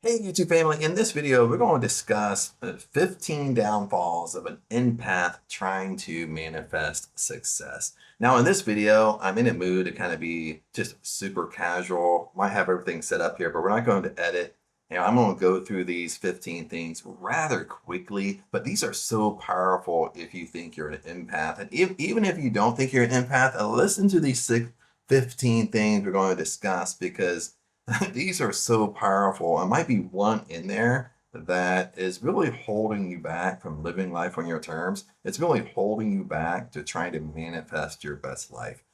Hey YouTube family, in this video we're going to discuss 15 downfalls of an empath trying to manifest success. Now in this video, I'm in a mood to kind of be just super casual. Might have everything set up here, but we're not going to edit. I'm going to go through these 15 things rather quickly, but these are so powerful if you think you're an empath. And even if you don't think you're an empath, listen to these 15 things we're going to discuss because these are so powerful. And might be one in there that is really holding you back from living life on your terms. It's really holding you back to trying to manifest your best life.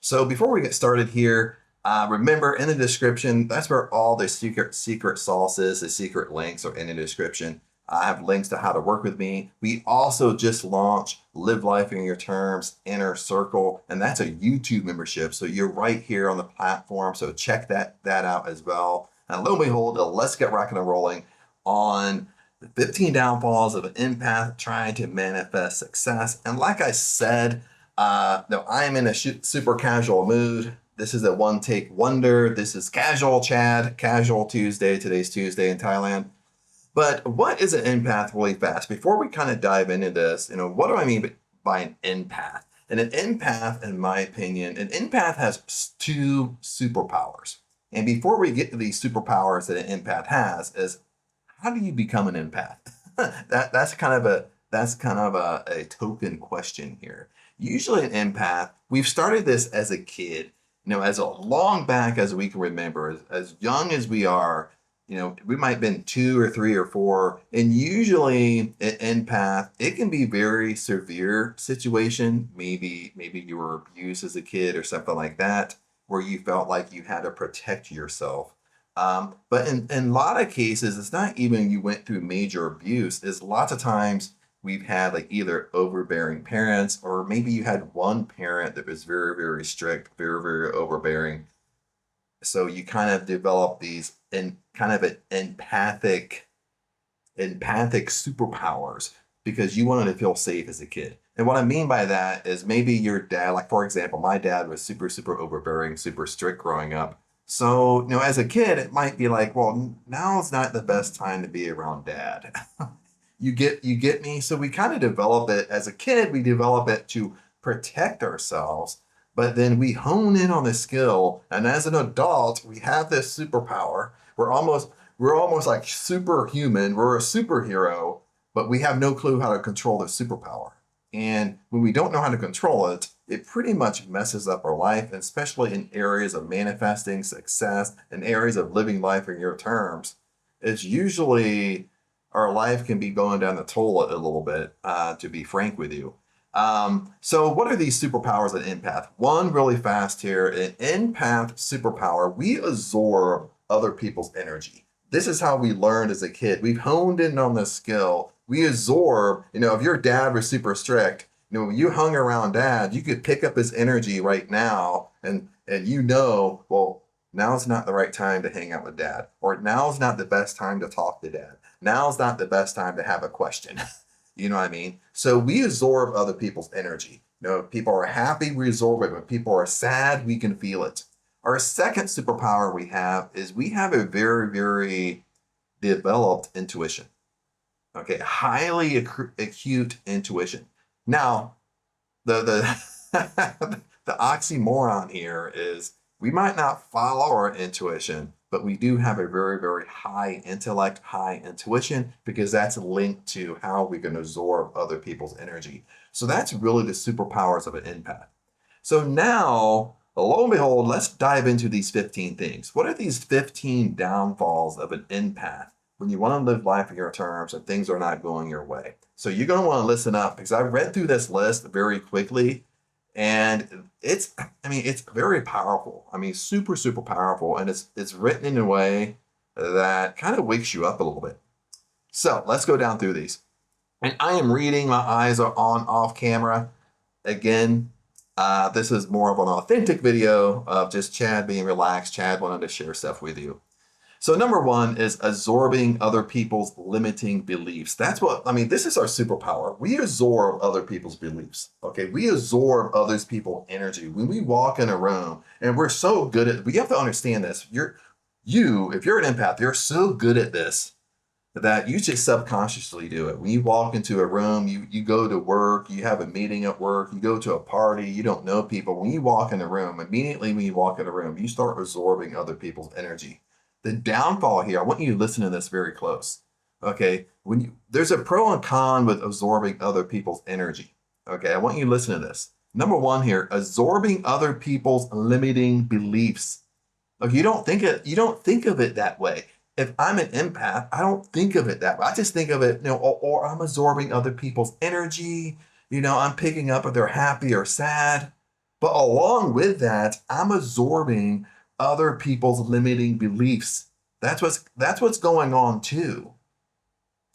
So before we get started here, remember in the description, that's where all the secret sauces, the secret links are in the description. I have links to how to work with me. We also just launched Live Life in Your Terms Inner Circle, and that's a YouTube membership. So you're right here on the platform. So check that out as well. And lo and behold, let's get rocking and rolling on the 15 downfalls of an empath trying to manifest success. And like I said, no, I am in a super casual mood. This is a one take wonder. This is casual Chad, casual Tuesday. Today's Tuesday in Thailand. But what is an empath really fast? Before we kind of dive into this, what do I mean by an empath? And an empath, in my opinion, an empath has two superpowers. And before we get to these superpowers that an empath has, is how do you become an empath? that's kind of a token question here. Usually an empath, we've started this as a kid, as long back as we can remember, as young as we are, we might have been 2 or 3 or 4, and usually an empath, it can be very severe situation. Maybe you were abused as a kid or something like that, where you felt like you had to protect yourself. But in a lot of cases, it's not even you went through major abuse. It's lots of times we've had like either overbearing parents, or maybe you had one parent that was very, very strict, very, very overbearing. So you kind of develop these in kind of an empathic superpowers because you wanted to feel safe as a kid. And what I mean by that is maybe your dad, like for example, my dad was super, super overbearing, super strict growing up. So, as a kid, it might be like, well, now's not the best time to be around dad. You get me? So we kind of develop it as a kid, we develop it to protect ourselves, but then we hone in on the skill, and as an adult, we have this superpower. We're almost like superhuman. We're a superhero, but we have no clue how to control the superpower. And when we don't know how to control it, it pretty much messes up our life, especially in areas of manifesting success and areas of living life in your terms. It's usually our life can be going down the toilet a little bit, to be frank with you. So what are these superpowers of empath? One really fast here, an empath superpower, we absorb other people's energy. This is how we learned as a kid. We've honed in on this skill. We absorb, if your dad was super strict, when you hung around dad, you could pick up his energy right now and well, now's not the right time to hang out with dad, or now's not the best time to talk to dad. Now's not the best time to have a question. You know what I mean? So we absorb other people's energy. If people are happy, we absorb it. When people are sad, we can feel it. Our second superpower we have is we have a very, very developed intuition. Okay, highly acute intuition. Now, the the oxymoron here is we might not follow our intuition, but we do have a very, very high intellect, high intuition, because that's linked to how we can absorb other people's energy. So that's really the superpowers of an empath. So now, lo and behold, let's dive into these 15 things. What are these 15 downfalls of an empath when you want to live life in your terms and things are not going your way? So you're going to want to listen up, because I read through this list very quickly, and it's very powerful. Super, super powerful. And it's written in a way that kind of wakes you up a little bit. So let's go down through these. And I am reading, my eyes are on off camera. Again, this is more of an authentic video of just Chad being relaxed. Chad wanted to share stuff with you. So number one is absorbing other people's limiting beliefs. This is our superpower. We absorb other people's beliefs. Okay, we absorb others people's energy. When we walk in a room, and we're so good at, we have to understand this. if you're an empath, you're so good at this that you just subconsciously do it. When you walk into a room, you go to work, you have a meeting at work, you go to a party, you don't know people. When you walk in a room, immediately when you walk in a room, you start absorbing other people's energy. The downfall here, I want you to listen to this very close. Okay, there's a pro and con with absorbing other people's energy. Okay, I want you to listen to this. Number one here, absorbing other people's limiting beliefs. Like you don't think of it that way. If I'm an empath, I don't think of it that way. I just think of it, or I'm absorbing other people's energy. I'm picking up if they're happy or sad. But along with that, I'm absorbing other people's limiting beliefs. That's what's going on too.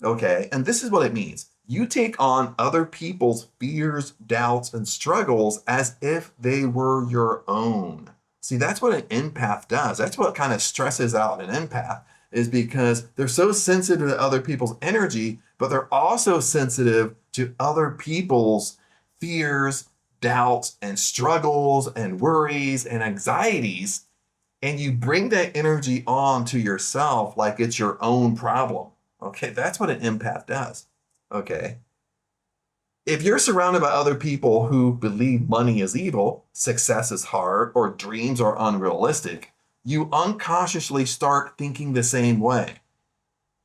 Okay, and this is what it means. You take on other people's fears, doubts, and struggles as if they were your own. See, that's what an empath does. That's what kind of stresses out an empath, is because they're so sensitive to other people's energy, but they're also sensitive to other people's fears, doubts, and struggles, and worries, and anxieties. And you bring that energy on to yourself like it's your own problem. Okay, that's what an empath does. Okay. If you're surrounded by other people who believe money is evil, success is hard, or dreams are unrealistic, you unconsciously start thinking the same way.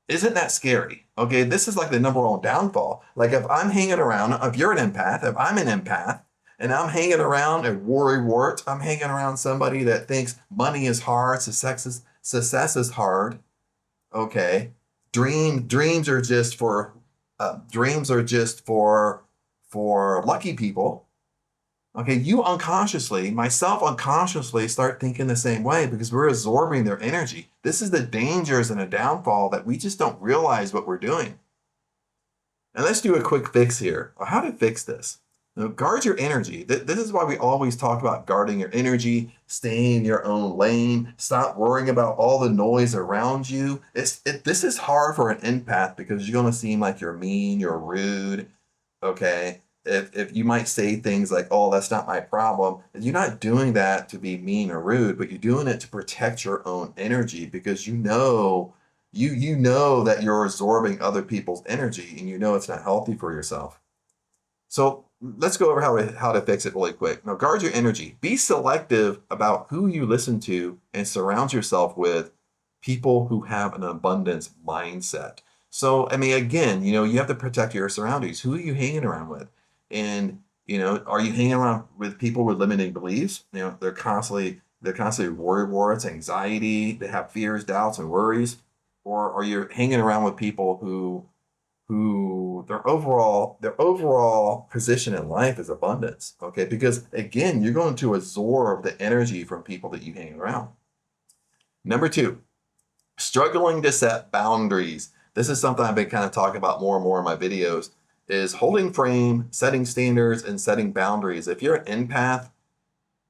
Isn't that scary? Okay, this is like the number one downfall. Like if I'm hanging around, if you're an empath, if I'm an empath, and I'm hanging around a worrywart, I'm hanging around somebody that thinks money is hard, success is hard. Okay, dreams are just for lucky people. Okay, you unconsciously, myself unconsciously, start thinking the same way because we're absorbing their energy. This is the dangers and a downfall that we just don't realize what we're doing. And let's do a quick fix here. How to fix this? Guard your energy. This is why we always talk about guarding your energy, staying in your own lane, stop worrying about all the noise around you. This is hard for an empath because you're going to seem like you're mean, you're rude, okay? If you might say things like, oh, that's not my problem, you're not doing that to be mean or rude, but you're doing it to protect your own energy because you know that you're absorbing other people's energy and you know it's not healthy for yourself. So let's go over how to fix it really quick. Now, guard your energy. Be selective about who you listen to and surround yourself with people who have an abundance mindset. So, I mean, again, you have to protect your surroundings. Who are you hanging around with? And, are you hanging around with people with limiting beliefs? They're constantly worry, anxiety. They have fears, doubts, and worries. Or are you hanging around with people who their overall position in life is abundance? Okay, because again, you're going to absorb the energy from people that you hang around. Number two, struggling to set boundaries. This is something I've been kind of talking about more and more in my videos, is holding frame, setting standards, and setting boundaries. If you're an empath,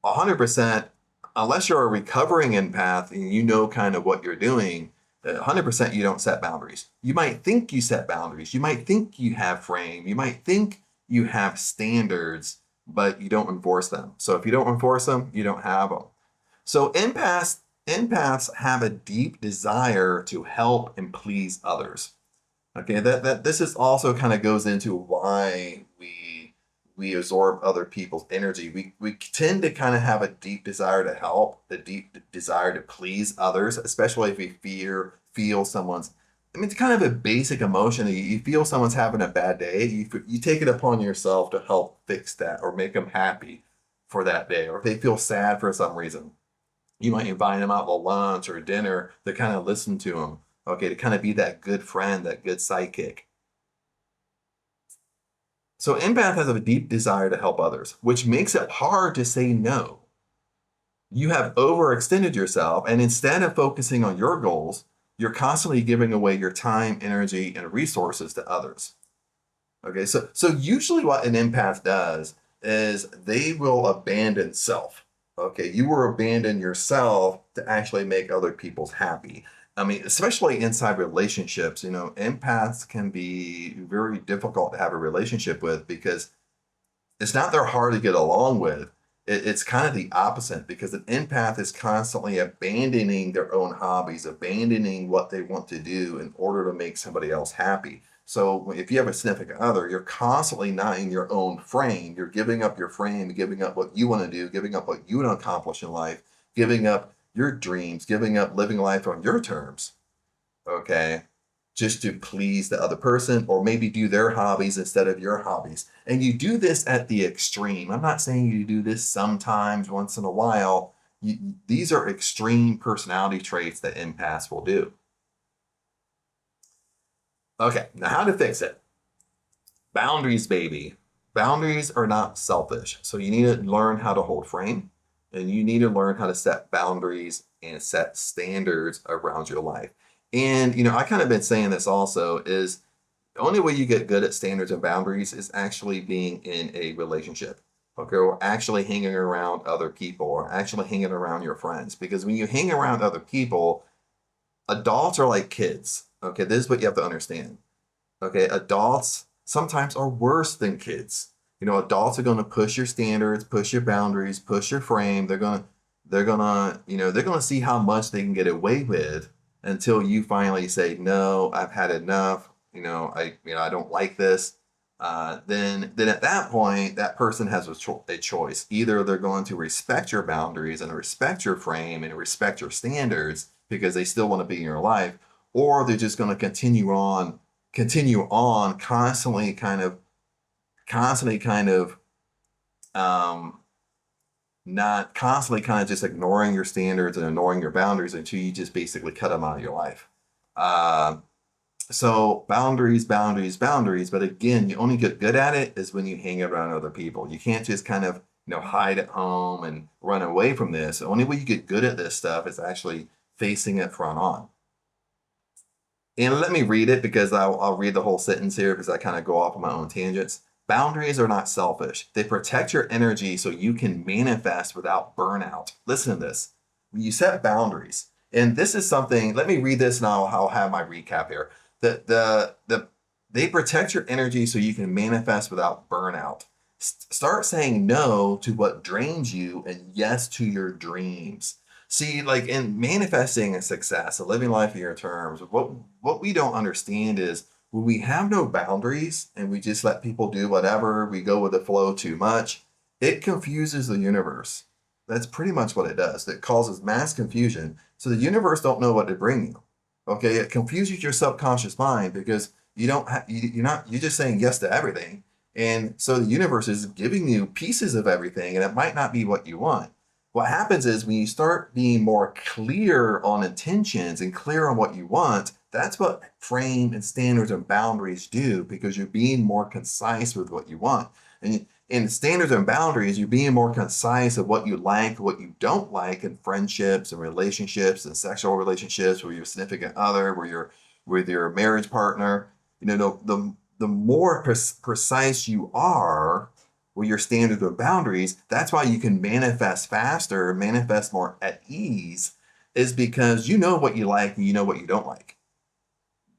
100%, unless you're a recovering empath and you know kind of what you're doing, 100% you don't set boundaries. You might think you set boundaries. You might think you have frame. You might think you have standards, but you don't enforce them. So if you don't enforce them, you don't have them. So empaths have a deep desire to help and please others. Okay, that this is also kind of goes into why we absorb other people's energy. We tend to kind of have a deep desire to help, a deep desire to please others, especially if we feel someone's. I mean, it's kind of a basic emotion. You feel someone's having a bad day. You take it upon yourself to help fix that or make them happy for that day. Or if they feel sad for some reason, you might invite them out to lunch or dinner to kind of listen to them. Okay, to kind of be that good friend, that good sidekick. So empath has a deep desire to help others, which makes it hard to say no. You have overextended yourself, and instead of focusing on your goals, you're constantly giving away your time, energy, and resources to others. Okay, so usually what an empath does is they will abandon self. Okay, you will abandon yourself to actually make other people happy. I mean, especially inside relationships, empaths can be very difficult to have a relationship with because it's not they're hard to get along with. It's kind of the opposite, because an empath is constantly abandoning their own hobbies, abandoning what they want to do in order to make somebody else happy. So if you have a significant other, you're constantly not in your own frame. You're giving up your frame, giving up what you want to do, giving up what you want to accomplish in life, giving up your dreams, giving up living life on your terms. Okay, just to please the other person, or maybe do their hobbies instead of your hobbies. And you do this at the extreme. I'm not saying you do this sometimes, once in a while. These are extreme personality traits that empaths will do. Okay, now how to fix it? Boundaries, baby. Boundaries are not selfish. So you need to learn how to hold frame, and you need to learn how to set boundaries and set standards around your life. And, I kind of been saying this also, is the only way you get good at standards and boundaries is actually being in a relationship. Okay, or actually hanging around other people, or actually hanging around your friends. Because when you hang around other people, adults are like kids. Okay, this is what you have to understand. Okay, adults sometimes are worse than kids. Adults are going to push your standards, push your boundaries, push your frame. They're gonna see how much they can get away with until you finally say, no, I've had enough. I don't like this. Then at that point, that person has a choice. Either they're going to respect your boundaries and respect your frame and respect your standards because they still want to be in your life, or they're just going to continue on constantly kind of um not constantly kind of just ignoring your standards and ignoring your boundaries until you just basically cut them out of your life. So boundaries, boundaries, boundaries. But again, you only get good at it is when you hang around other people. You can't just kind of hide at home and run away from this. The only way you get good at this stuff is actually facing it front on. And let me read it, because I'll read the whole sentence here because I kind of go off on my own tangents. Boundaries are not selfish. They protect your energy so you can manifest without burnout. Listen to this. When you set boundaries, and this is something, let me read this and I'll have my recap here. They protect your energy so you can manifest without burnout. Start saying no to what drains you and yes to your dreams. See, like in manifesting a success, a living life in your terms, what we don't understand is when we have no boundaries and we just let people do whatever, we go with the flow too much, it confuses the universe. That's pretty much what it does. It causes mass confusion. So the universe don't know what to bring you. Okay, it confuses your subconscious mind because you're just saying yes to everything. And so the universe is giving you pieces of everything, and it might not be what you want. What happens is when you start being more clear on intentions and clear on what you want, that's what frame and standards and boundaries do, because you're being more concise with what you want. And in standards and boundaries, you're being more concise of what you like, what you don't like in friendships and relationships and sexual relationships with your significant other, with your marriage partner. The more precise you are with your standards and boundaries, that's why you can manifest faster, manifest more at ease, is because you know what you like and you know what you don't like.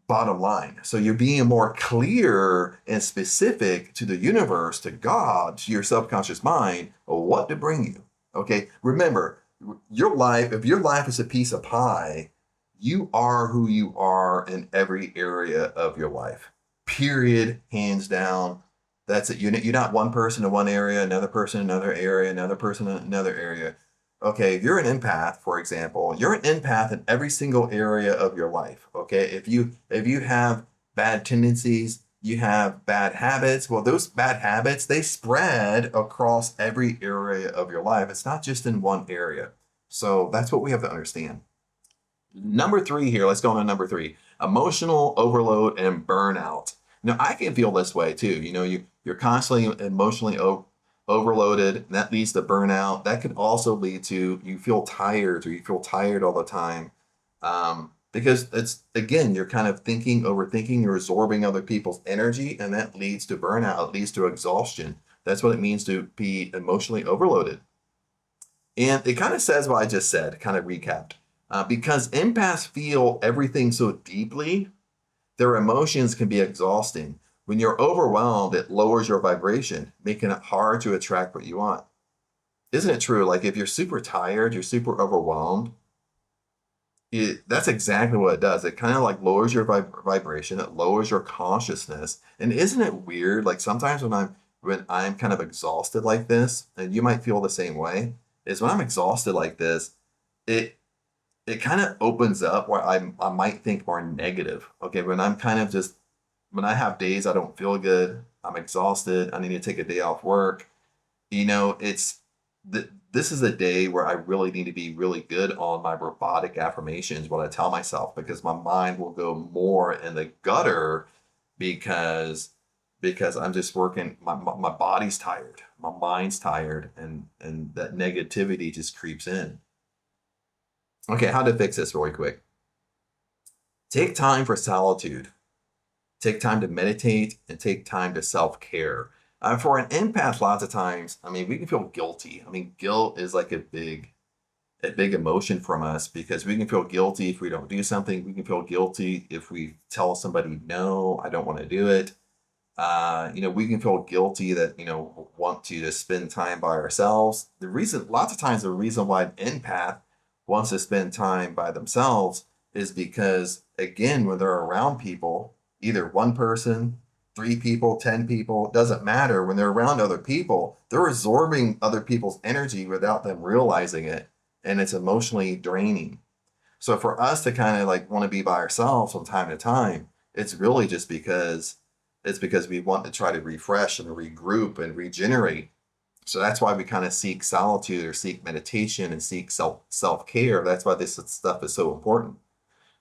Bottom line. So you're being more clear and specific to the universe, to God, to your subconscious mind, of what to bring you. Okay. Remember, if your life is a piece of pie, you are who you are in every area of your life. Period. Hands down. That's it. You're not one person in one area, another person in another area, another person in another area. Okay, if you're an empath, for example, you're an empath in every single area of your life. Okay, if you have bad tendencies, you have bad habits. Well, those bad habits, they spread across every area of your life. It's not just in one area. So that's what we have to understand. Number three here, let's go on to number three: emotional overload and burnout. Now, I can feel this way too. You're constantly emotionally overloaded, and that leads to burnout. That could also lead to you feel tired, or you feel tired all the time. Because it's, again, you're kind of overthinking, you're absorbing other people's energy, and that leads to burnout. It leads to exhaustion. That's what it means to be emotionally overloaded. And it kind of says what I just said, kind of recapped. Because empaths feel everything so deeply, their emotions can be exhausting. When you're overwhelmed, it lowers your vibration, making it hard to attract what you want. isn't it true? Like if you're super tired, you're super overwhelmed, that's exactly what it does. It kind of like lowers your vibration, it lowers your consciousness. And isn't it weird? Like sometimes when I'm kind of exhausted like this, and you might feel the same way, is when I'm exhausted like this, it it kind of opens up where I might think more negative. Okay, when I'm kind of just when I have days I don't feel good, I'm exhausted, I need to take a day off work, it's this is a day where I really need to be really good on my robotic affirmations, what I tell myself, because my mind will go more in the gutter because I'm just working. My body's tired, my mind's tired, and that negativity just creeps in. Okay, how to fix this really quick? Take time for solitude. Take time to meditate and take time to self care. For an empath, lots of times, I mean, we can feel guilty. I mean, guilt is like a big emotion from us because we can feel guilty if we don't do something. We can feel guilty if we tell somebody, no, I don't want to do it. We can feel guilty that, want to just spend time by ourselves. Lots of times, the reason why an empath wants to spend time by themselves is because, again, when they're around people, either one person, three people, 10 people, it doesn't matter. When they're around other people, they're absorbing other people's energy without them realizing it. And it's emotionally draining. So for us to kind of like want to be by ourselves from time to time, it's really just because we want to try to refresh and regroup and regenerate. So that's why we kind of seek solitude or seek meditation and seek self-care. That's why this stuff is so important.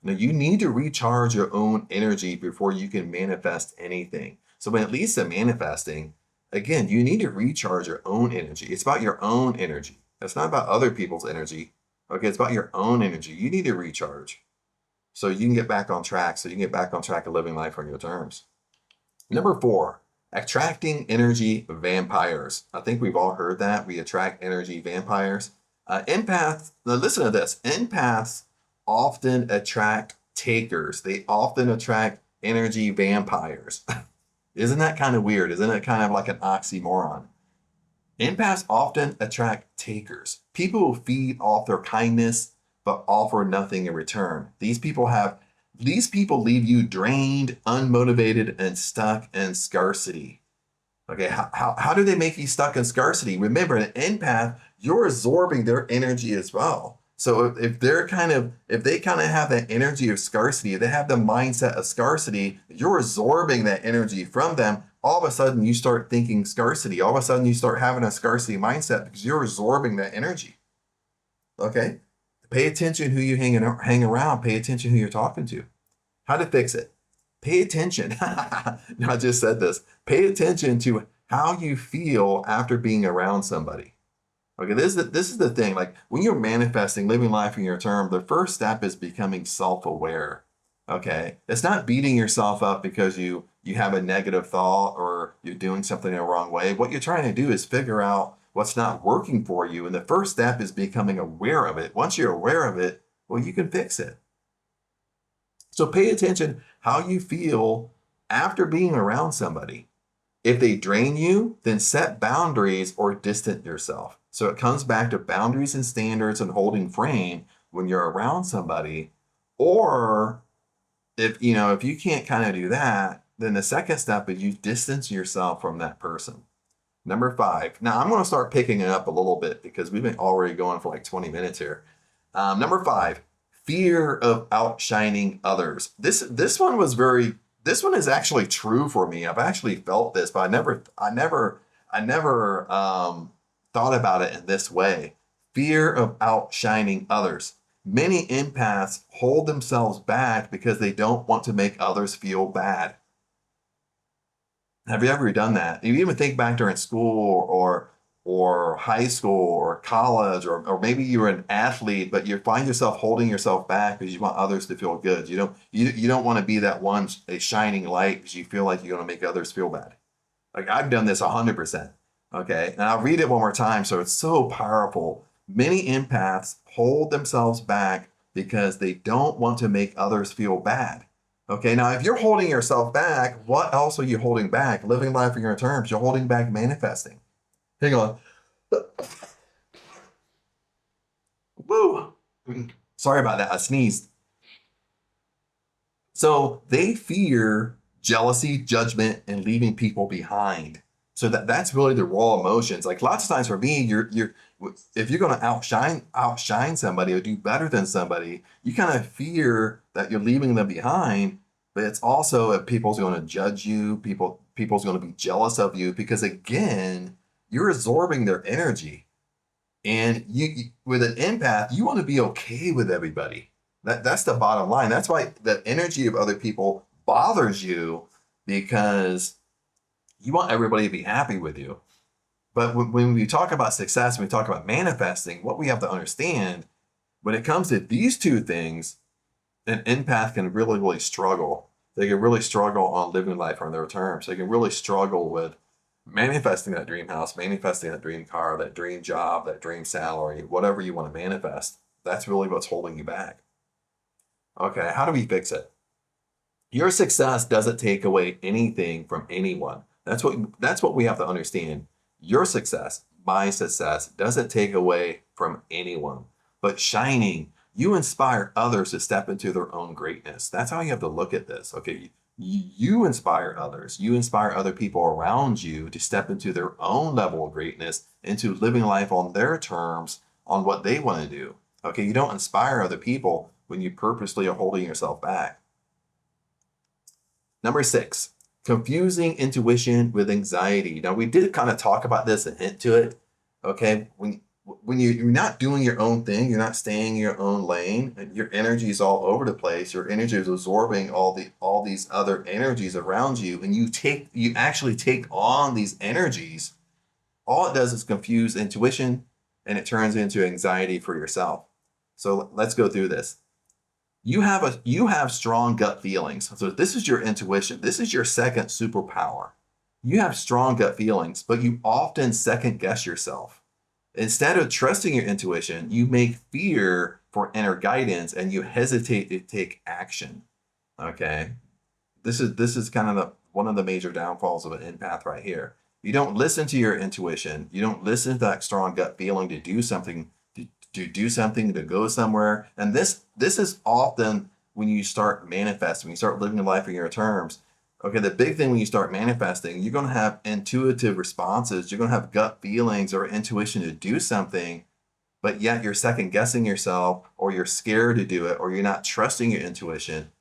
Now, you need to recharge your own energy before you can manifest anything. So when it leads to manifesting, again, you need to recharge your own energy. It's about your own energy. It's not about other people's energy. Okay, it's about your own energy. You need to recharge so you can get back on track, so you can get back on track of living life on your terms. Number 4, attracting energy vampires. I think we've all heard that. We attract energy vampires. Empaths, now listen to this. Empaths often attract takers. They often attract energy vampires. Isn't that kind of weird? Isn't it kind of like an oxymoron? Empaths often attract takers, people who feed off their kindness but offer nothing in return. These people leave you drained, unmotivated, and stuck in scarcity. Okay, how do they make you stuck in scarcity? Remember, an empath, you're absorbing their energy as well. So if they kind of have that energy of scarcity, if they have the mindset of scarcity, you're absorbing that energy from them. All of a sudden, you start thinking scarcity. All of a sudden, you start having a scarcity mindset because you're absorbing that energy. Okay, pay attention who you hang around. Pay attention who you're talking to. How to fix it? Pay attention. I just said this. Pay attention to how you feel after being around somebody. Okay, this is the thing. Like when you're manifesting, living life in your term, the first step is becoming self-aware. Okay, it's not beating yourself up because you have a negative thought or you're doing something the wrong way. What you're trying to do is figure out what's not working for you, and the first step is becoming aware of it. Once you're aware of it, well, you can fix it. So pay attention how you feel after being around somebody. If they drain you, then set boundaries or distance yourself. So it comes back to boundaries and standards and holding frame when you're around somebody. Or if you can't kind of do that, then the second step is you distance yourself from that person. Number 5. Now I'm going to start picking it up a little bit because we've been already going for like 20 minutes here. Number 5, fear of outshining others. This one is actually true for me. I've actually felt this, but I never thought about it in this way. Fear of outshining others. Many empaths hold themselves back because they don't want to make others feel bad. Have you ever done that? You even think back during school or high school or college, or maybe you were an athlete, but you find yourself holding yourself back because you want others to feel good. You don't want to be that one, a shining light, because you feel like you're going to make others feel bad. Like I've done this 100%. Okay, and I'll read it one more time. So it's so powerful. Many empaths hold themselves back because they don't want to make others feel bad. Okay, now if you're holding yourself back, what else are you holding back? Living life on your terms. You're holding back manifesting. Hang on. Woo! Sorry about that. I sneezed. So they fear jealousy, judgment, and leaving people behind. So that's really the raw emotions. Like lots of times for me, you're if you're going to outshine somebody or do better than somebody, you kind of fear that you're leaving them behind. But it's also if people's going to judge you, people's going to be jealous of you because again, you're absorbing their energy. And with an empath, you want to be okay with everybody. That's the bottom line. That's why the energy of other people bothers you because you want everybody to be happy with you. But when we talk about success, when we talk about manifesting, what we have to understand when it comes to these two things, an empath can really, really struggle. They can really struggle on living life on their terms. They can really struggle with manifesting that dream house, manifesting that dream car, that dream job, that dream salary, whatever you want to manifest. That's really what's holding you back. Okay, how do we fix it? Your success doesn't take away anything from anyone. That's what we have to understand. Your success, my success, doesn't take away from anyone. But shining, you inspire others to step into their own greatness. That's how you have to look at this. Okay, you inspire others. You inspire other people around you to step into their own level of greatness, into living life on their terms, on what they want to do. Okay, you don't inspire other people when you purposely are holding yourself back. Number 6, confusing intuition with anxiety. Now, we did kind of talk about this and hint to it. Okay, when you're not doing your own thing, you're not staying in your own lane, and your energy is all over the place. Your energy is absorbing all these other energies around you, and you actually take on these energies. All it does is confuse intuition, and it turns into anxiety for yourself. So let's go through this. You have strong gut feelings. So this is your intuition. This is your second superpower. You have strong gut feelings, but you often second guess yourself. Instead of trusting your intuition, you make fear for inner guidance and you hesitate to take action. Okay. This is kind of one of the major downfalls of an empath right here. You don't listen to your intuition. You don't listen to that strong gut feeling to do something, to do something, to go somewhere. And this is often when you start manifesting, when you start living your life on your terms. Okay, the big thing when you start manifesting, you're going to have intuitive responses. You're going to have gut feelings or intuition to do something, but yet you're second guessing yourself, or you're scared to do it, or you're not trusting your intuition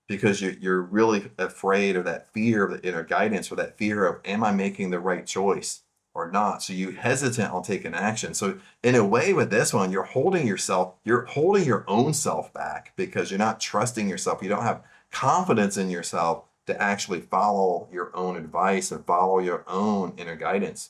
because you're really afraid of that fear of the inner guidance, or that fear of, am I making the right choice or not? So you hesitant on taking action. So in a way with this one, you're holding your own self back because you're not trusting yourself. You don't have confidence in yourself to actually follow your own advice and follow your own inner guidance.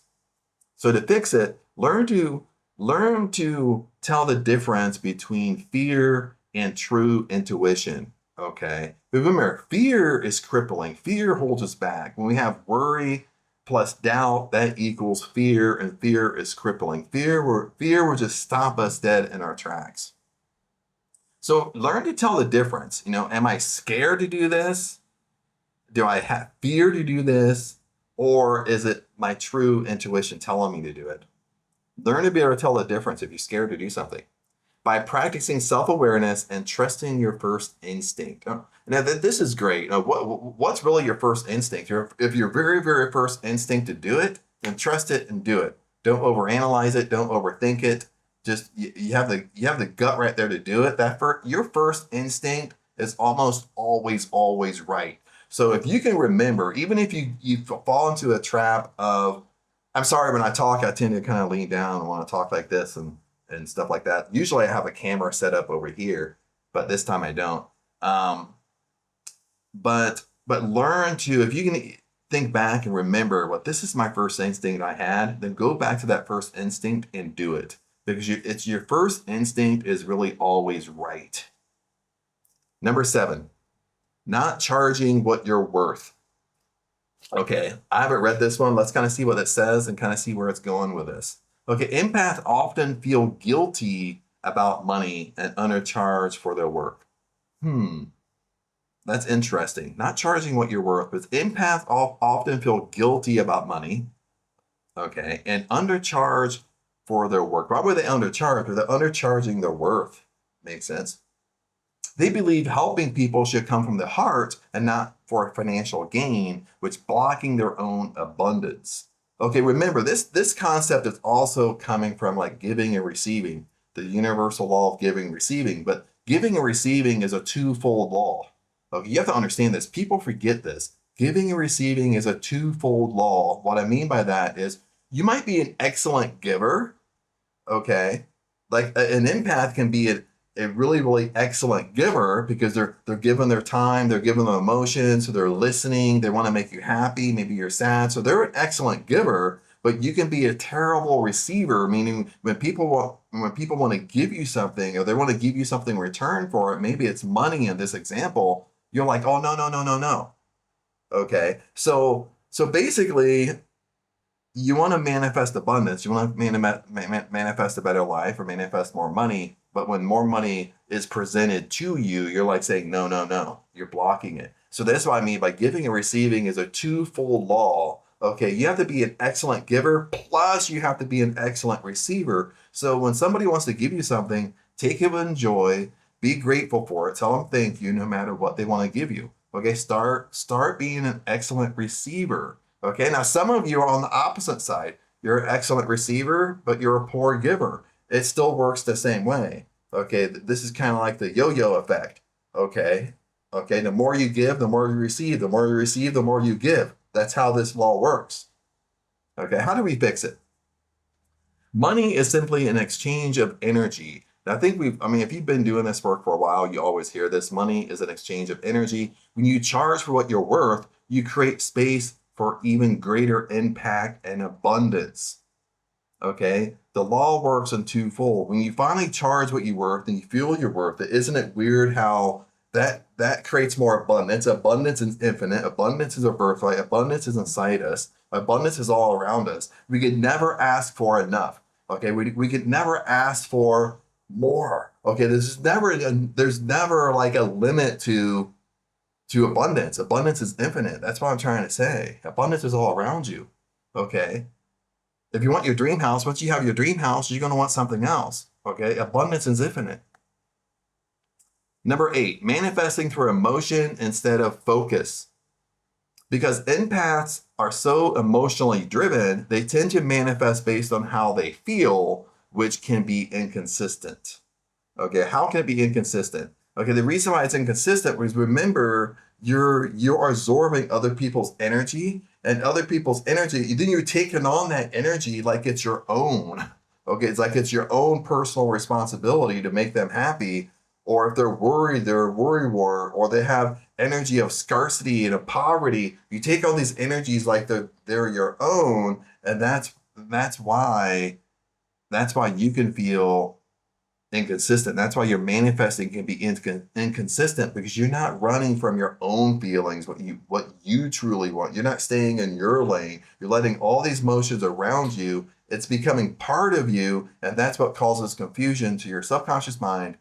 So to fix it, learn to tell the difference between fear and true intuition. Okay. Remember, fear is crippling. Fear holds us back. When we have worry plus doubt, that equals fear, and fear is crippling. Fear will just stop us dead in our tracks. So learn to tell the difference. Am I scared to do this? Do I have fear to do this? Or is it my true intuition telling me to do it? Learn to be able to tell the difference if you're scared to do something by practicing self-awareness and trusting your first instinct. Now, this is great. What's really your first instinct? If your very, very first instinct to do it, then trust it and do it. Don't overanalyze it. Don't overthink it. Just you have the gut right there to do it. Your first instinct is almost always right. So if you can remember, even if you fall into a trap of, I'm sorry, when I talk, I tend to kind of lean down and want to talk like this and stuff like that. Usually I have a camera set up over here, but this time I don't. But learn to, if you can think back and remember, what this is my first instinct I had, then go back to that first instinct and do it. Because it's your first instinct is really always right. Number 7, not charging what you're worth. Okay, I haven't read this one. Let's kind of see what it says and kind of see where it's going with this. Okay, empaths often feel guilty about money and undercharge for their work. That's interesting. Not charging what you're worth, but empaths often feel guilty about money. Okay, and undercharge for their work. Why would they undercharge? They're undercharging their worth. Makes sense. They believe helping people should come from the heart and not for financial gain, which blocking their own abundance. Okay, remember this concept is also coming from like giving and receiving, the universal law of giving and receiving. But giving and receiving is a twofold law. Okay, you have to understand this. People forget this. Giving and receiving is a twofold law. What I mean by that is you might be an excellent giver, okay? Like an empath can be a really, really excellent giver because they're giving their time, they're giving them emotions, so they're listening, they want to make you happy, maybe you're sad. So they're an excellent giver, but you can be a terrible receiver, meaning when people want to give you something or they want to give you something in return for it, maybe it's money in this example, you're like, oh no, no, no, no, no. Okay. So basically you want to manifest abundance. You want to manifest a better life or manifest more money. But when more money is presented to you, you're like saying, no, no, no, you're blocking it. So that's what I mean by giving and receiving is a twofold law. Okay, you have to be an excellent giver, plus you have to be an excellent receiver. So when somebody wants to give you something, take it with joy, be grateful for it, tell them thank you no matter what they want to give you. Okay, start being an excellent receiver. Okay, now some of you are on the opposite side. You're an excellent receiver, but you're a poor giver. It still works the same way. Okay, this is kind of like the yo-yo effect. Okay, the more you give, the more you receive. The more you receive, the more you give. That's how this law works. Okay, how do we fix it? Money is simply an exchange of energy. I mean, if you've been doing this work for a while, you always hear this. Money is an exchange of energy. When you charge for what you're worth, you create space for even greater impact and abundance. Okay, the law works in twofold. When you finally charge what you're worth and you feel you're worth it, isn't it weird how that creates more abundance? Abundance is infinite. Abundance is a birthright. Abundance is inside us. Abundance is all around us. We could never ask for enough. Okay, we could never ask for more. Okay, there's never like a limit to abundance. Abundance is infinite. That's what I'm trying to say. Abundance is all around you. Okay. If you want your dream house, once you have your dream house, you're going to want something else. Okay. Abundance is infinite. Number 8, manifesting through emotion instead of focus. Because empaths are so emotionally driven, they tend to manifest based on how they feel, which can be inconsistent. Okay. How can it be inconsistent? Okay. The reason why it's inconsistent is remember, you're absorbing other people's energy and other people's energy. Then you're taking on that energy like it's your own. Okay, it's like it's your own personal responsibility to make them happy. Or if they're worried, they're a worrywart, or they have energy of scarcity and of poverty. You take all these energies like they're your own, and that's why you can feel inconsistent. That's why your manifesting can be inconsistent because you're not running from your own feelings, what you truly want. You're not staying in your lane. You're letting all these motions around you. It's becoming part of you, and that's what causes confusion to your subconscious mind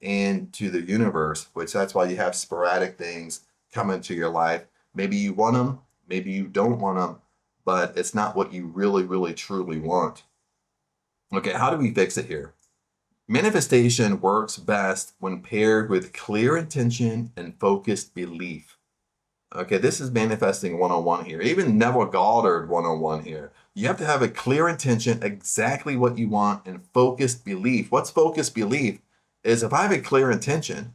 and to the universe, which that's why you have sporadic things come into your life. Maybe you want them, maybe you don't want them, but it's not what you really, really, truly want. Okay, how do we fix it here? Manifestation works best when paired with clear intention and focused belief. Okay, this is manifesting 101 here. Even Neville Goddard 101 here. You have to have a clear intention, exactly what you want, and focused belief. What's focused belief? Is if I have a clear intention,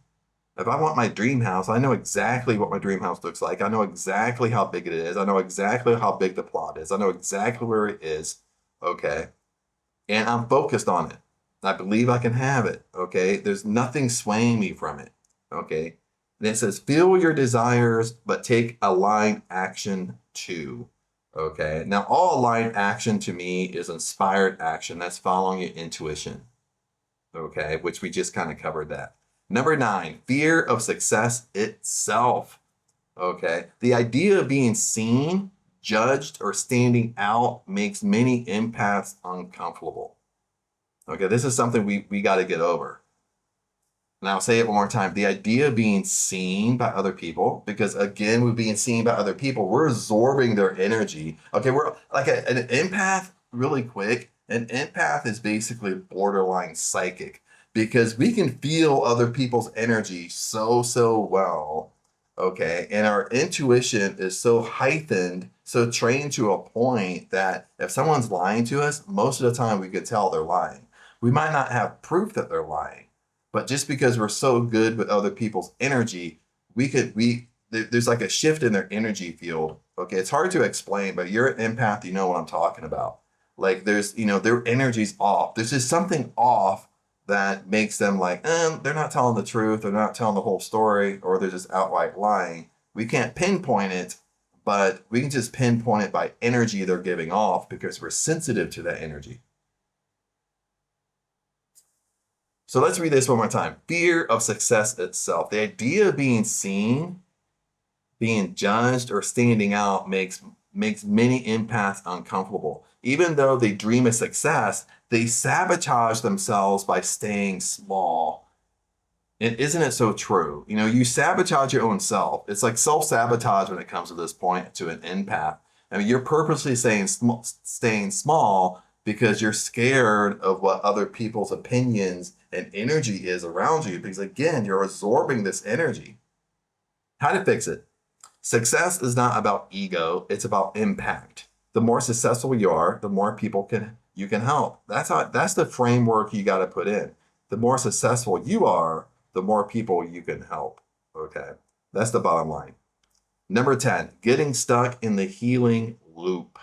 if I want my dream house, I know exactly what my dream house looks like. I know exactly how big it is. I know exactly how big the plot is. I know exactly where it is. Okay. And I'm focused on it. I believe I can have it. Okay. There's nothing swaying me from it. Okay. And it says, feel your desires, but take aligned action too. Okay. Now, all aligned action to me is inspired action. That's following your intuition. Okay. Which we just kind of covered that. Number 9, fear of success itself. Okay. The idea of being seen, judged, or standing out makes many empaths uncomfortable. Okay, this is something we got to get over. And I'll say it one more time. The idea of being seen by other people, because again, with being seen by other people, we're absorbing their energy. Okay, we're like an empath, really quick. An empath is basically borderline psychic because we can feel other people's energy so well. Okay. And our intuition is so heightened, so trained to a point that if someone's lying to us, most of the time we could tell they're lying. We might not have proof that they're lying, but just because we're so good with other people's energy, there's like a shift in their energy field. Okay. It's hard to explain, but you're an empath, you know what I'm talking about. Like their energy's off. There's just something off that makes them like, they're not telling the truth, they're not telling the whole story, or they're just outright lying. We can't pinpoint it, but we can just pinpoint it by energy they're giving off because we're sensitive to that energy. So let's read this one more time. Fear of success itself. The idea of being seen, being judged, or standing out makes many empaths uncomfortable. Even though they dream of success, they sabotage themselves by staying small. And isn't it so true? You sabotage your own self. It's like self-sabotage when it comes to this point to an empath. I mean, you're purposely staying small because you're scared of what other people's opinions and energy is around you. Because again, you're absorbing this energy. How to fix it? Success is not about ego, it's about impact. The more successful you are, the more people you can help. That's the framework you got to put in. The more successful you are, the more people you can help. Okay. That's the bottom line. Number 10, getting stuck in the healing loop.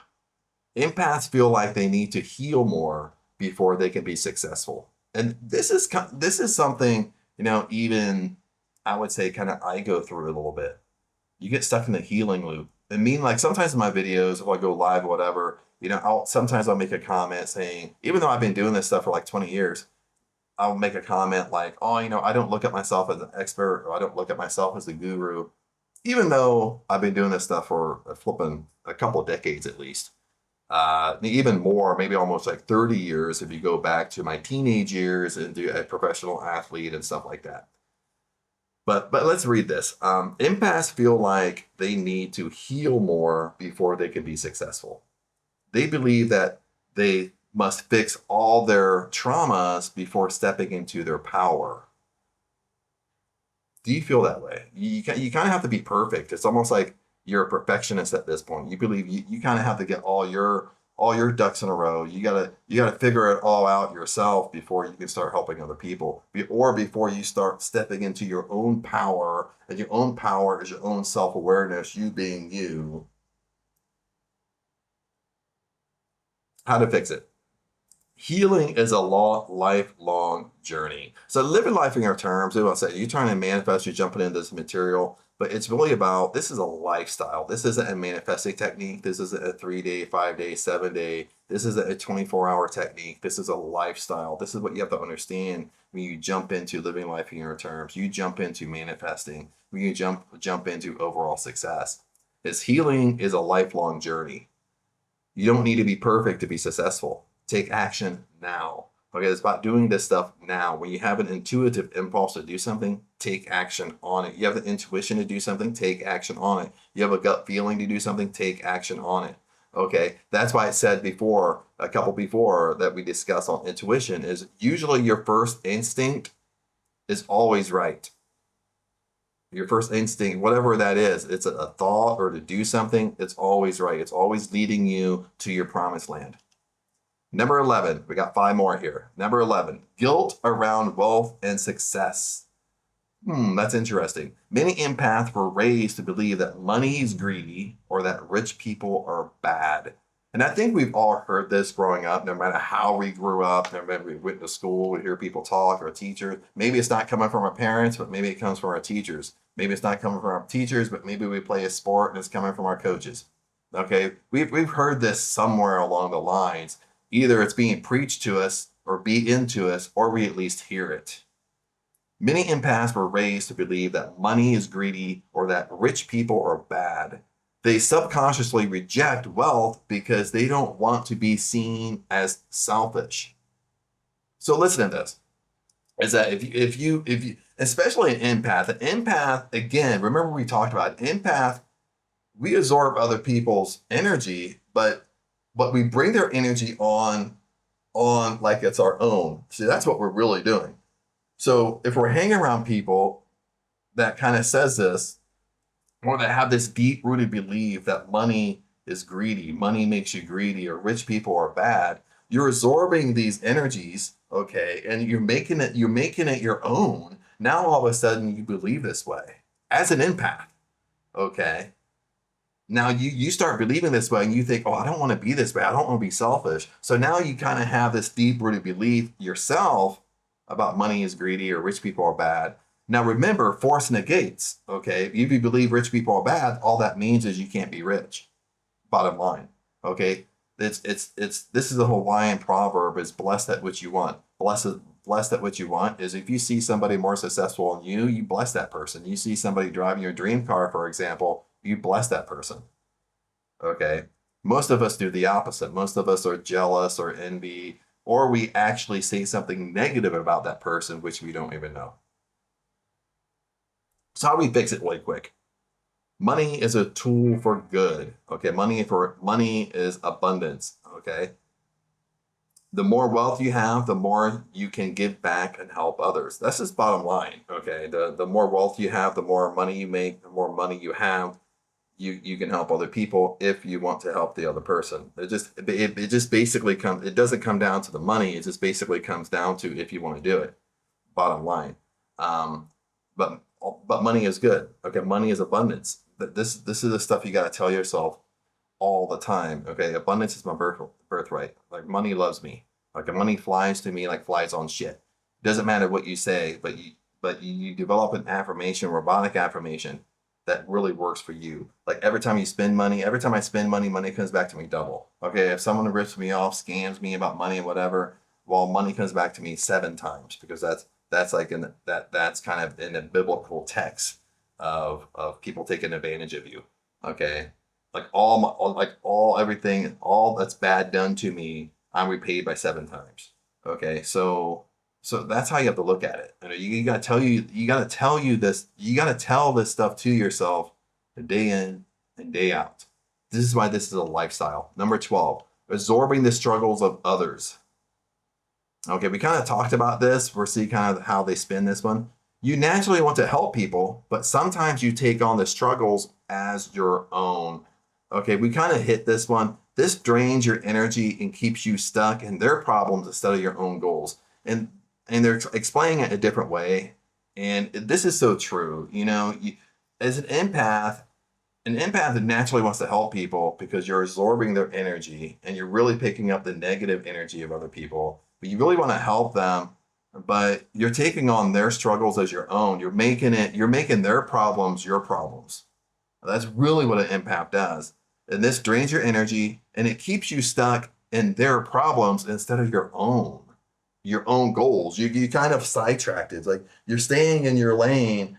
Empaths feel like they need to heal more before they can be successful. And this is something, even I would say kind of I go through a little bit. You get stuck in the healing loop. I mean, like sometimes in my videos, if I go live or whatever, sometimes I'll make a comment saying, even though I've been doing this stuff for like 20 years, I'll make a comment like, oh, I don't look at myself as an expert, or I don't look at myself as a guru, even though I've been doing this stuff for flipping a couple of decades at least. Even more, maybe almost like 30 years if you go back to my teenage years and do a professional athlete and stuff like that. But let's read this. Empaths feel like they need to heal more before they can be successful. They believe that they must fix all their traumas before stepping into their power. Do you feel that way? You kind of have to be perfect. It's almost like you're a perfectionist at this point. You believe you kind of have to get all your ducks in a row. You gotta figure it all out yourself before you can start helping other people, or before you start stepping into your own power. And your own power is your own self-awareness, you being you. How to fix it? Healing is a lifelong journey. So living life in your terms, I say you're trying to manifest, you're jumping into this material, but it's really about, this is a lifestyle. This isn't a manifesting technique. This isn't a 3-day, 5-day, 7-day. This isn't a 24-hour technique. This is a lifestyle. This is what you have to understand when you jump into living life in your terms. You jump into manifesting. When you jump into overall success. This healing is a lifelong journey. You don't need to be perfect to be successful. Take action now. Okay, it's about doing this stuff now. When you have an intuitive impulse to do something, take action on it. You have the intuition to do something, take action on it. You have a gut feeling to do something, take action on it. Okay, that's why I said before, a couple before that we discussed on intuition, is usually your first instinct is always right. Your first instinct, whatever that is, it's a thought or to do something, it's always right. It's always leading you to your promised land. Number 11, we got 5 more here. Number 11, guilt around wealth and success. That's interesting. Many empaths were raised to believe that money is greedy or that rich people are bad. And I think we've all heard this growing up, no matter how we grew up, no matter we went to school, we hear people talk, or teachers. Maybe it's not coming from our parents, but maybe it comes from our teachers. Maybe it's not coming from our teachers, but maybe we play a sport and it's coming from our coaches. Okay, we've heard this somewhere along the lines. Either it's being preached to us or beat into us, or we at least hear it. Many empaths were raised to believe that money is greedy or that rich people are bad. They subconsciously reject wealth because they don't want to be seen as selfish. So listen to this. Is that if you especially an empath, again, remember we talked about empath, we absorb other people's energy, but we bring their energy on on like it's our own. See, that's what we're really doing. So if we're hanging around people that kind of says this, or that have this deep rooted belief that money is greedy, money makes you greedy, or rich people are bad, you're absorbing these energies, okay, and you're making it your own. Now all of a sudden you believe this way as an empath, okay. Now you start believing this way and you think, oh, I don't want to be this way. I don't want to be selfish. So now you kind of have this deep rooted belief yourself about money is greedy or rich people are bad. Now remember, force negates. Okay. If you believe rich people are bad, all that means is you can't be rich. Bottom line. Okay. It's this is a Hawaiian proverb, is blessed at what you want. Blessed at what you want is if you see somebody more successful than you bless that person. You see somebody driving your dream car, for example, you bless that person. Okay. Most of us do the opposite. Most of us are jealous or envy, or we actually say something negative about that person, which we don't even know. So how do we fix it really quick? Money is a tool for good. Okay. Money is abundance. Okay. The more wealth you have, the more you can give back and help others. That's just bottom line. Okay. The more wealth you have, the more money you make, the more money you have, you can help other people if you want to help the other person. It just basically comes, it doesn't come down to the money. It just basically comes down to if you want to do it. Bottom line. Um, but but money is good. Okay, money is abundance. This is the stuff you got to tell yourself all the time. Okay, abundance is my birthright. Like money loves me. Like money flies to me like flies on shit. Doesn't matter what you say, but you develop an affirmation, robotic affirmation that really works for you. Like every time you spend money, every time I spend money, money comes back to me double. Okay, if someone rips me off, scams me about money and whatever, well, money comes back to me 7 times because that's like in that's kind of in the biblical text of people taking advantage of you. Okay, like all everything, all that's bad done to me, I'm repaid by 7 times. Okay, so that's how you have to look at it. You gotta tell this stuff to yourself day in and day out. This is why this is a lifestyle. Number 12, absorbing the struggles of others. Okay, we kind of talked about this. We'll see kind of how they spin this one. You naturally want to help people, but sometimes you take on the struggles as your own. Okay, we kind of hit this one. This drains your energy and keeps you stuck in their problems instead of your own goals. And they're explaining it a different way. And this is so true. As an empath naturally wants to help people because you're absorbing their energy and you're really picking up the negative energy of other people. But you really want to help them, but you're taking on their struggles as your own. You're making their problems your problems. That's really what an empath does. And this drains your energy and it keeps you stuck in their problems instead of your own goals. You kind of sidetracked. It's like you're staying in your lane,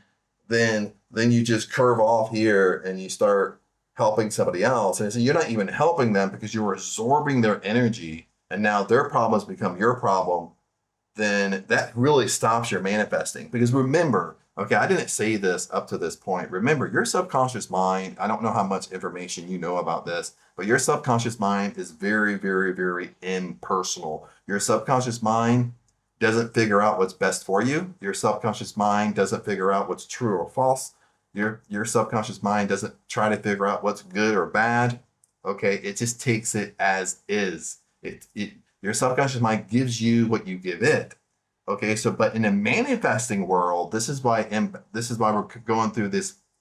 then you just curve off here and you start helping somebody else. And so you're not even helping them because you're absorbing their energy and now their problems become your problem. Then that really stops your manifesting. Because remember, okay, I didn't say this up to this point. Remember, your subconscious mind, I don't know how much information you know about this, but your subconscious mind is very, very, very impersonal. Your subconscious mind doesn't figure out what's best for you. Your subconscious mind doesn't figure out what's true or false. Your subconscious mind doesn't try to figure out what's good or bad. Okay, it just takes it as is. Your subconscious mind gives you what you give it. Okay, so but in the manifesting world, this is why we're going through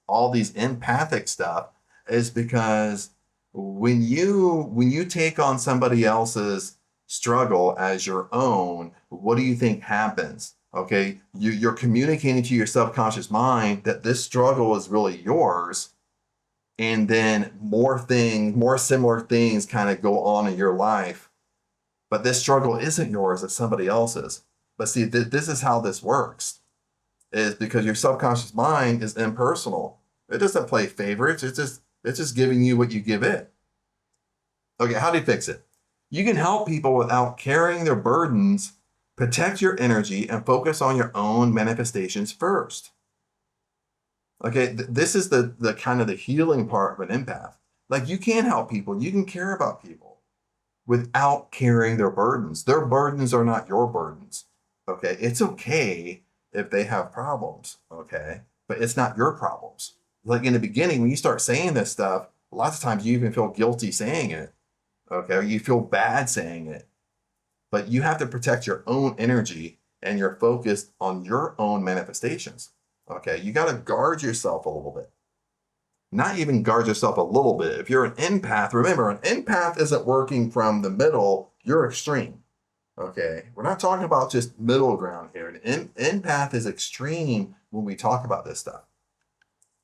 all these empathic stuff, is because when you take on somebody else's struggle as your own, what do you think happens? Okay, you're communicating to your subconscious mind that this struggle is really yours, and then more similar things kind of go on in your life, but this struggle isn't yours, it's somebody else's. But see, this is how this works, is because your subconscious mind is impersonal. It doesn't play favorites. It's just giving you what you give it. Okay, how do you fix it? You can help people without carrying their burdens, protect your energy, and focus on your own manifestations first. Okay, this is the kind of the healing part of an empath. Like you can help people, you can care about people. without carrying their burdens. Their burdens are not your burdens. Okay. It's okay if they have problems. Okay. But it's not your problems. Like in the beginning, when you start saying this stuff, lots of times you even feel guilty saying it. Okay. Or you feel bad saying it. But you have to protect your own energy and you're focused on your own manifestations. Okay. You got to guard yourself a little bit. Not even guard yourself a little bit. If you're an empath, remember, an empath isn't working from the middle, you're extreme. Okay. We're not talking about just middle ground here. An empath is extreme when we talk about this stuff.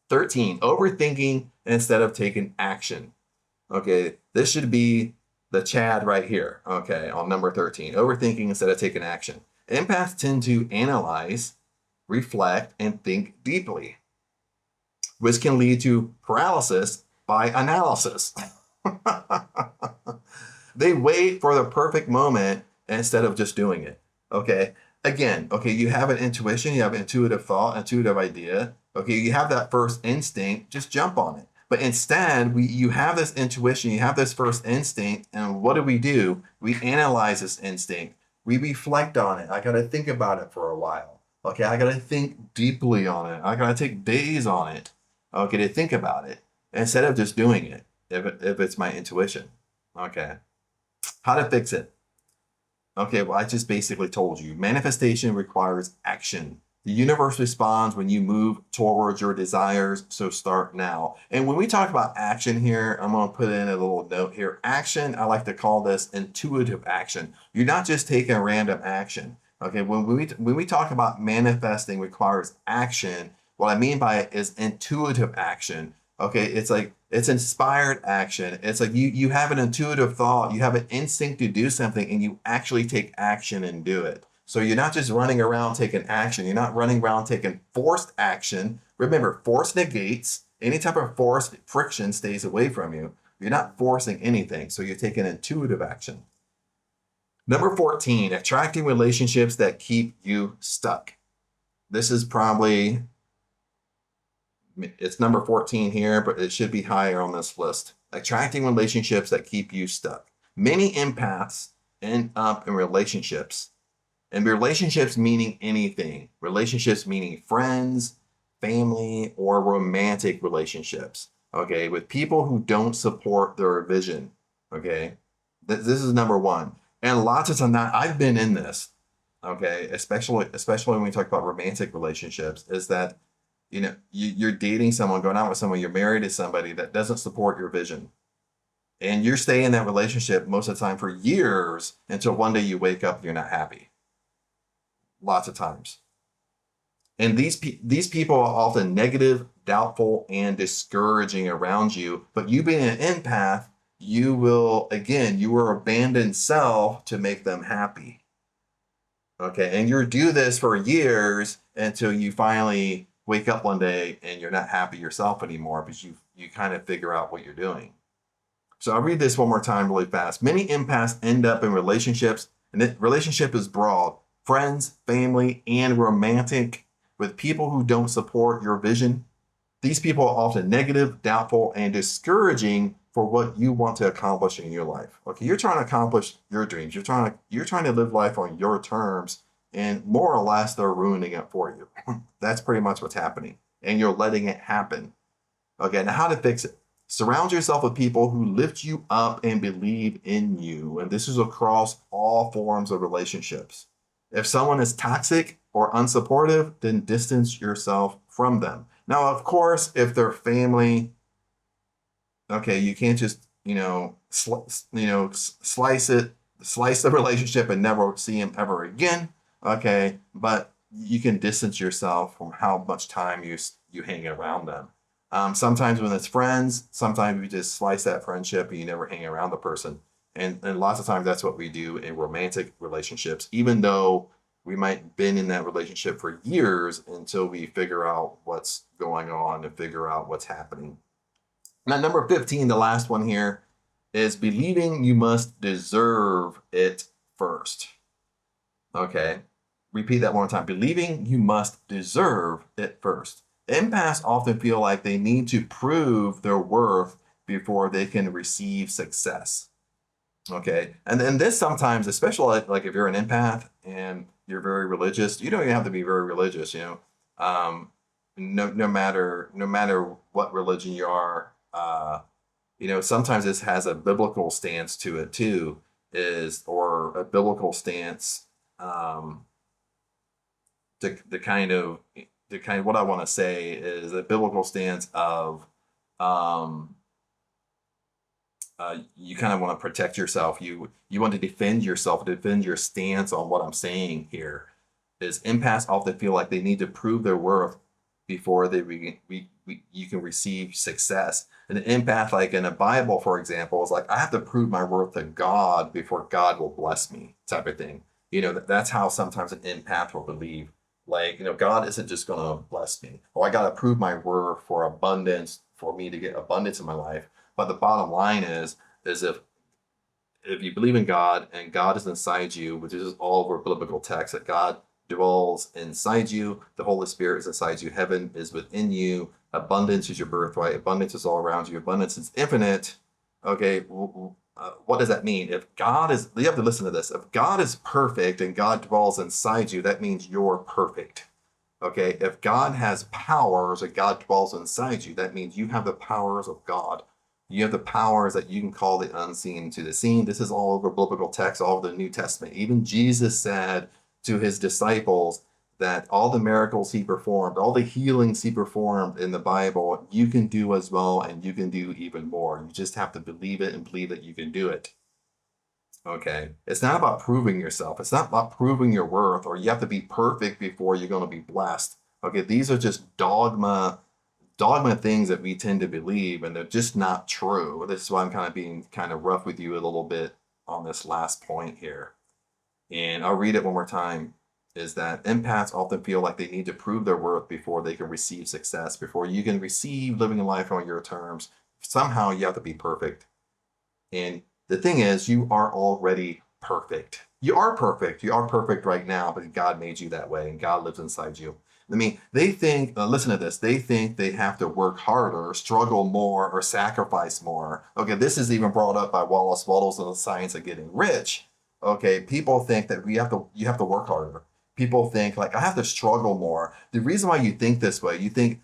13, overthinking instead of taking action. Okay. This should be the Chad right here. Okay. On number 13, overthinking instead of taking action. Empaths tend to analyze, reflect, and think deeply, which can lead to paralysis by analysis. They wait for the perfect moment instead of just doing it. Okay. Again, okay, you have an intuition, you have an intuitive thought, intuitive idea. Okay, you have that first instinct, just jump on it. But instead, you have this intuition, you have this first instinct, and what do? We analyze this instinct. We reflect on it. I got to think about it for a while. Okay, I got to think deeply on it. I got to take days on it. Okay, to think about it instead of just doing it if it's my intuition. Okay. How to fix it? Okay, well, I just basically told you. Manifestation requires action. The universe responds when you move towards your desires, so start now. And when we talk about action here, I'm going to put in a little note here. Action, I like to call this intuitive action. You're not just taking random action. Okay, when we talk about manifesting requires action, what I mean by it is intuitive action. Okay, it's inspired action. It's like you have an intuitive thought, you have an instinct to do something, and you actually take action and do it. So you're not just running around taking action. You're not running around taking forced action. Remember, force negates. Any type of forced friction stays away from you. You're not forcing anything. So you're taking intuitive action. Number 14, attracting relationships that keep you stuck. This is probably, it's number 14 here, but it should be higher on this list. Attracting relationships that keep you stuck. Many empaths end up in relationships. And relationships meaning anything. Relationships meaning friends, family, or romantic relationships. Okay, with people who don't support their vision. Okay, this is number one. And lots of times, I've been in this. Okay, especially when we talk about romantic relationships, is that you're dating someone, going out with someone, you're married to somebody that doesn't support your vision. And you're staying in that relationship most of the time for years until one day you wake up and you're not happy. Lots of times. And these people are often negative, doubtful, and discouraging around you. But you being an empath, you will abandon self to make them happy. Okay, and you do this for years until you finally wake up one day and you're not happy yourself anymore because you kind of figure out what you're doing. So I'll read this one more time really fast. Many empaths end up in relationships, and the relationship is broad. Friends, family, and romantic, with people who don't support your vision. These people are often negative, doubtful, and discouraging for what you want to accomplish in your life. Okay, you're trying to accomplish your dreams. You're trying to live life on your terms, and more or less they're ruining it for you. That's pretty much what's happening, and you're letting it happen. Okay, now how to fix it? Surround yourself with people who lift you up and believe in you, and this is across all forms of relationships. If someone is toxic or unsupportive, then distance yourself from them. Now, of course, if they're family, okay, you can't just, slice the relationship and never see them ever again. Okay, but you can distance yourself from how much time you hang around them. Sometimes when it's friends, sometimes you just slice that friendship and you never hang around the person. And lots of times that's what we do in romantic relationships, even though we might have been in that relationship for years until we figure out what's going on and figure out what's happening. Now, number 15, the last one here, is believing you must deserve it first. Okay, repeat that one more time. Believing you must deserve it first. Empaths often feel like they need to prove their worth before they can receive success. Okay. And then this sometimes, especially like if you're an empath and you're very religious, you don't even have to be very religious, you know. No matter what religion you are, sometimes this has a biblical stance to it too, or a biblical stance, um, the kind of what I want to say is a biblical stance of um, you kind of want to protect yourself. You want to defend yourself, defend your stance on what I'm saying here. Is empaths often feel like they need to prove their worth before you can receive success. An empath, like in a Bible, for example, is like I have to prove my worth to God before God will bless me, type of thing. That's how sometimes an empath will believe. Like, God isn't just going to bless me. Or I got to prove my worth for abundance, for me to get abundance in my life. But the bottom line is if you believe in God and God is inside you, which is all over biblical text, that God dwells inside you, the Holy Spirit is inside you, heaven is within you, abundance is your birthright, abundance is all around you, abundance is infinite. Okay, what does that mean? If God is, you have to listen to this. If God is perfect and God dwells inside you, that means you're perfect. Okay, if God has powers and God dwells inside you, that means you have the powers of God. You have the powers that you can call the unseen to the seen. This is all over biblical text, all over the New Testament. Even Jesus said to his disciples that all the miracles he performed, all the healings he performed in the Bible, you can do as well, and you can do even more. You just have to believe it and believe that you can do it. Okay. It's not about proving yourself. It's not about proving your worth, or you have to be perfect before you're going to be blessed. Okay. These are just dogma things that we tend to believe, and they're just not true. This is why I'm kind of being kind of rough with you a little bit on this last point here. And I'll read it one more time. Is that empaths often feel like they need to prove their worth before they can receive success, before you can receive living a life on your terms. Somehow you have to be perfect. And the thing is, you are already perfect. You are perfect. You are perfect right now, but God made you that way and God lives inside you. I mean, they think, listen to this, they think they have to work harder, struggle more, or sacrifice more. Okay, this is even brought up by Wallace Wattles in the Science of Getting Rich. Okay, people think that you have to work harder. People think like I have to struggle more. The reason why you think this way, you think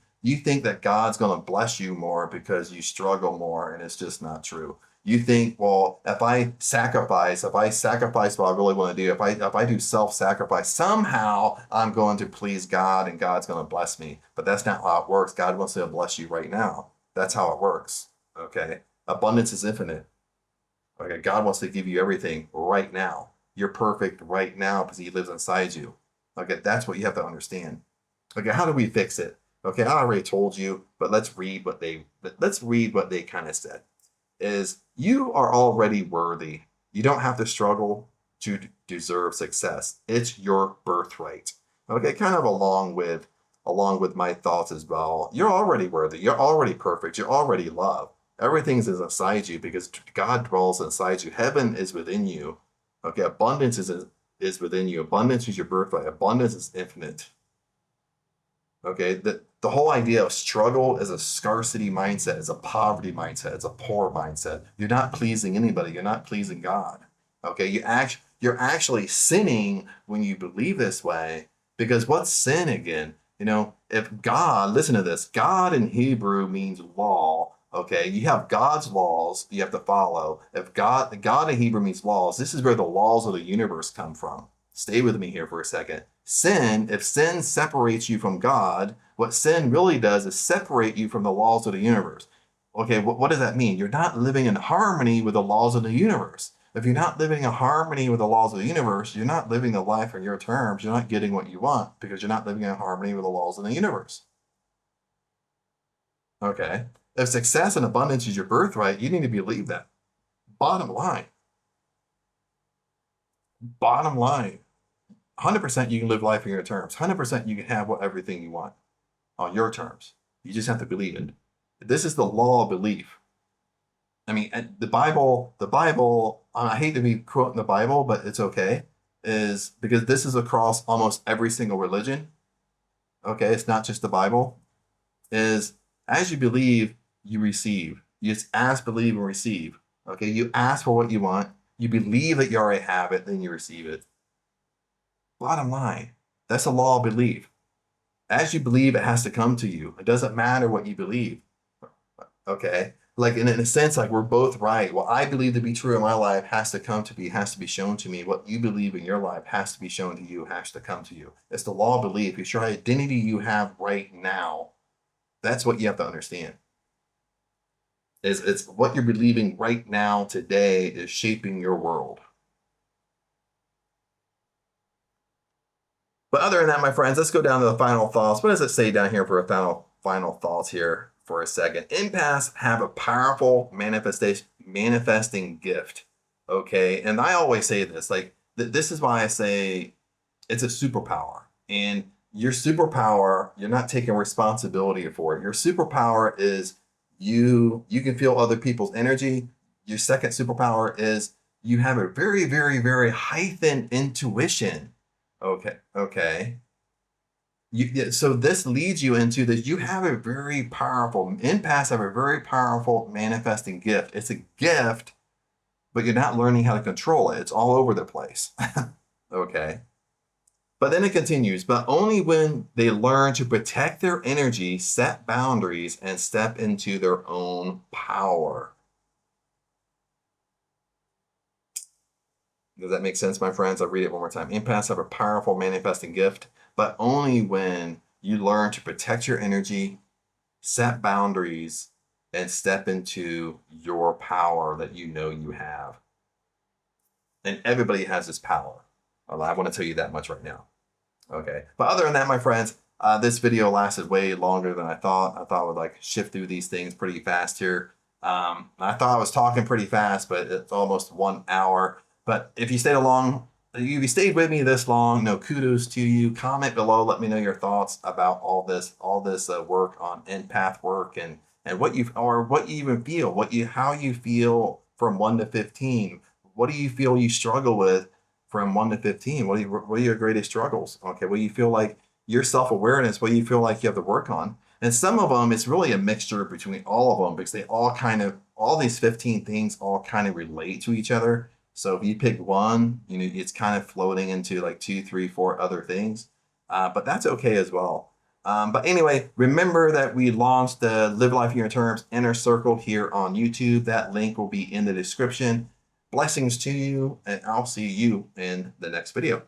that God's going to bless you more because you struggle more, and it's just not true. You think, well, if I sacrifice what I really want to do, if I do self-sacrifice, somehow I'm going to please God and God's going to bless me. But that's not how it works. God wants to bless you right now. That's how it works. Okay. Abundance is infinite. Okay. God wants to give you everything right now. You're perfect right now because he lives inside you. Okay. That's what you have to understand. Okay. How do we fix it? Okay. I already told you, but let's read what they kind of said is you are already worthy. You don't have to struggle to deserve success. It's your birthright. Okay, kind of along with my thoughts as well. You're already worthy. You're already perfect. You're already loved. Everything's inside you because God dwells inside you. Heaven is within you. Okay, abundance is within you. Abundance is your birthright. Abundance is infinite. Okay, the whole idea of struggle is a scarcity mindset, is a poverty mindset, it's a poor mindset. You're not pleasing anybody. You're not pleasing God. Okay, you're actually sinning when you believe this way. Because what's sin again? If God, listen to this, God in Hebrew means law. Okay, you have God's laws you have to follow. If God in Hebrew means laws, this is where the laws of the universe come from. Stay with me here for a second. If sin separates you from God, what sin really does is separate you from the laws of the universe. Okay, what does that mean? You're not living in harmony with the laws of the universe. If you're not living in harmony with the laws of the universe, you're not living the life on your terms. You're not getting what you want because you're not living in harmony with the laws of the universe. Okay. If success and abundance is your birthright, you need to believe that. Bottom line. Bottom line. 100% you can live life on your terms. 100% you can have everything you want on your terms. You just have to believe it. This is the law of belief. I mean, the Bible, I hate to be quoting the Bible, but it's okay, is because this is across almost every single religion. Okay, it's not just the Bible. Is as you believe, you receive. You just ask, believe, and receive. Okay, you ask for what you want. You believe that you already have it, then you receive it. Bottom line, that's a law of belief. As you believe, it has to come to you. It doesn't matter what you believe. Okay. Like in a sense, like we're both right. What I believe to be true in my life has to come to me, has to be shown to me. What you believe in your life has to be shown to you, has to come to you. It's the law of belief. It's your identity you have right now. That's what you have to understand. Is it's what you're believing right now today is shaping your world. But other than that, my friends, let's go down to the final thoughts. What does it say down here for a final thoughts here for a second? Empaths have a powerful manifesting gift. Okay. And I always say this, like this is why I say it's a superpower. And your superpower, you're not taking responsibility for it. Your superpower is you can feel other people's energy. Your second superpower is you have a very, very, very heightened intuition. Okay. Okay. Yeah, so this leads you into this. You have a very powerful empaths have a very powerful manifesting gift. It's a gift, but you're not learning how to control it. It's all over the place. Okay. But then it continues, but only when they learn to protect their energy, set boundaries, and step into their own power. Does that make sense, my friends? I'll read it one more time. Empaths have a powerful manifesting gift, but only when you learn to protect your energy, set boundaries, and step into your power that you know you have. And everybody has this power. Well, I want to tell you that much right now. Okay. But other than that, my friends, this video lasted way longer than I thought. I thought I would like shift through these things pretty fast here. I thought I was talking pretty fast, but it's almost 1 hour. But if you if you stayed with me this long, no, kudos to you. Comment below, let me know your thoughts about all this work on empath work and what you even feel, how you feel from 1 to 15. What do you feel you struggle with from 1 to 15? What are your greatest struggles? Okay, what do you feel like your self-awareness? What do you feel like you have to work on? And some of them, it's really a mixture between all of them because they all these 15 things all kind of relate to each other. So if you pick one, it's kind of floating into like 2, 3, 4 other things. But that's okay as well. But anyway, remember that we launched the Live Life in Your Terms Inner Circle here on YouTube. That link will be in the description. Blessings to you, and I'll see you in the next video.